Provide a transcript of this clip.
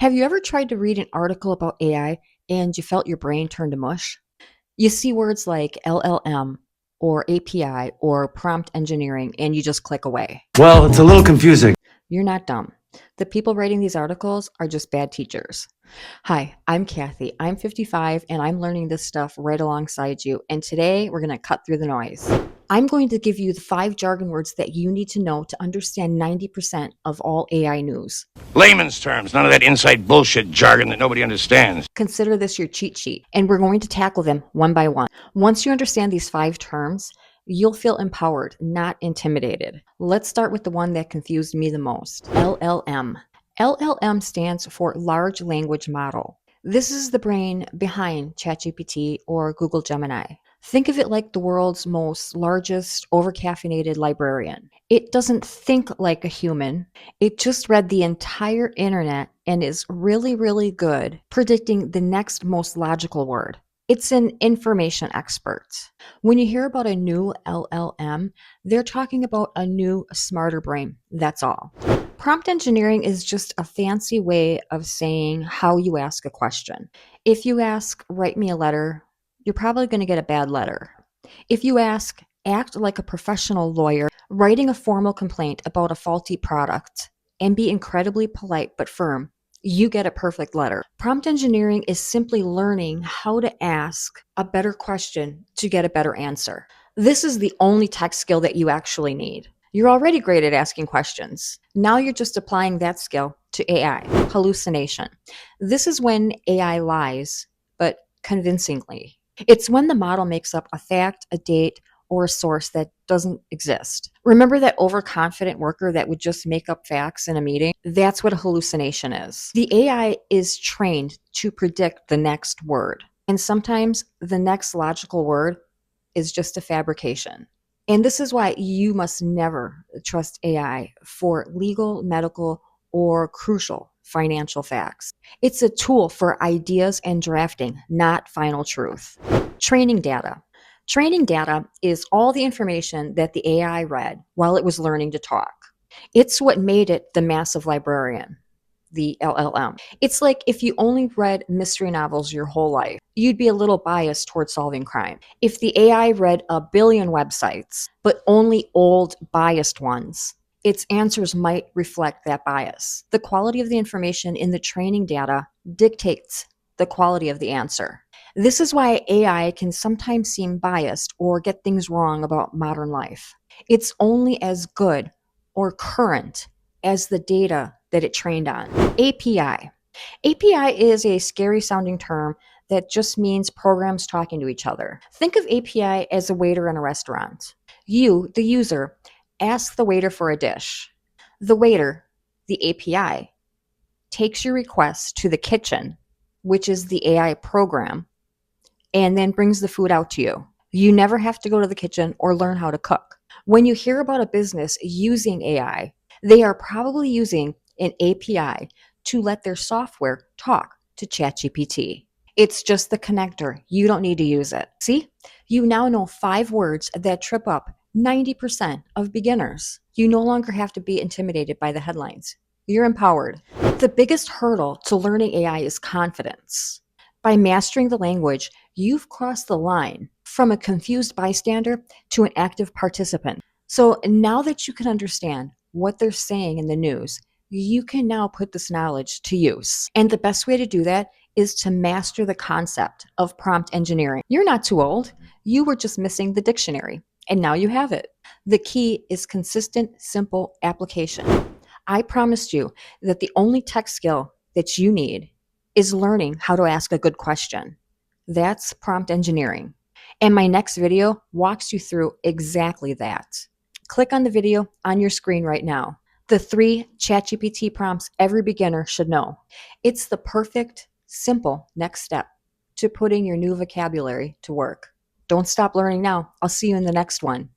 Have you ever tried to read an article about AI and you felt your brain turn to mush? You see words like LLM or API or prompt engineering and you just click away. Well, it's a little confusing. You're not dumb. The people writing these articles are just bad teachers. Hi, I'm Kathy. I'm 55 and I'm learning this stuff right alongside you. And today we're going to cut through the noise. I'm going to give you the 5 jargon words that you need to know to understand 90% of all AI news. Layman's terms, none of that inside bullshit jargon that nobody understands. Consider this your cheat sheet, and we're going to tackle them one by one. Once you understand these 5 terms, you'll feel empowered, not intimidated. Let's start with the one that confused me the most, LLM. LLM stands for Large Language Model. This is the brain behind ChatGPT or Google Gemini. Think of it like the world's most largest overcaffeinated librarian. It doesn't think like a human. It just read the entire internet and is really, really good predicting the next most logical word. It's an information expert. When you hear about a new LLM, they're talking about a new, smarter brain. That's all. Prompt engineering is just a fancy way of saying how you ask a question. If you ask, write me a letter, you're probably going to get a bad letter. If you ask, act like a professional lawyer, writing a formal complaint about a faulty product, and be incredibly polite but firm, you get a perfect letter. Prompt engineering is simply learning how to ask a better question to get a better answer. This is the only tech skill that you actually need. You're already great at asking questions. Now you're just applying that skill to AI. Hallucination. This is when AI lies, but convincingly. It's when the model makes up a fact, a date, or a source that doesn't exist. Remember that overconfident worker that would just make up facts in a meeting? That's what a hallucination is. The AI is trained to predict the next word, and sometimes the next logical word is just a fabrication. And this is why you must never trust AI for legal, medical, or crucial financial facts. It's a tool for ideas and drafting, not final truth. Training data. Training data is all the information that the AI read while it was learning to talk. It's what made it the massive librarian, the LLM. It's like if you only read mystery novels your whole life, you'd be a little biased towards solving crime. If the AI read a billion websites, but only old, biased ones, its answers might reflect that bias. The quality of the information in the training data dictates the quality of the answer. This is why AI can sometimes seem biased or get things wrong about modern life. It's only as good or current as the data that it trained on. API. API is a scary sounding term that just means programs talking to each other. Think of API as a waiter in a restaurant. You, the user, ask the waiter for a dish. The waiter, the API, takes your request to the kitchen, which is the AI program, and then brings the food out to you. You never have to go to the kitchen or learn how to cook. When you hear about a business using AI, they are probably using an API to let their software talk to ChatGPT. It's just the connector. You don't need to use it. See? You now know 5 words that trip up 90% of beginners. You no longer have to be intimidated by the headlines. You're empowered. The biggest hurdle to learning AI is confidence. By mastering the language, you've crossed the line from a confused bystander to an active participant. So now that you can understand what they're saying in the news, you can now put this knowledge to use. And the best way to do that is to master the concept of prompt engineering. You're not too old. You were just missing the dictionary, and now you have it. The key is consistent, simple application. I promised you that the only tech skill that you need is learning how to ask a good question. That's prompt engineering. And my next video walks you through exactly that. Click on the video on your screen right now. The 3 ChatGPT prompts every beginner should know. It's the perfect, simple next step to putting your new vocabulary to work. Don't stop learning now. I'll see you in the next one.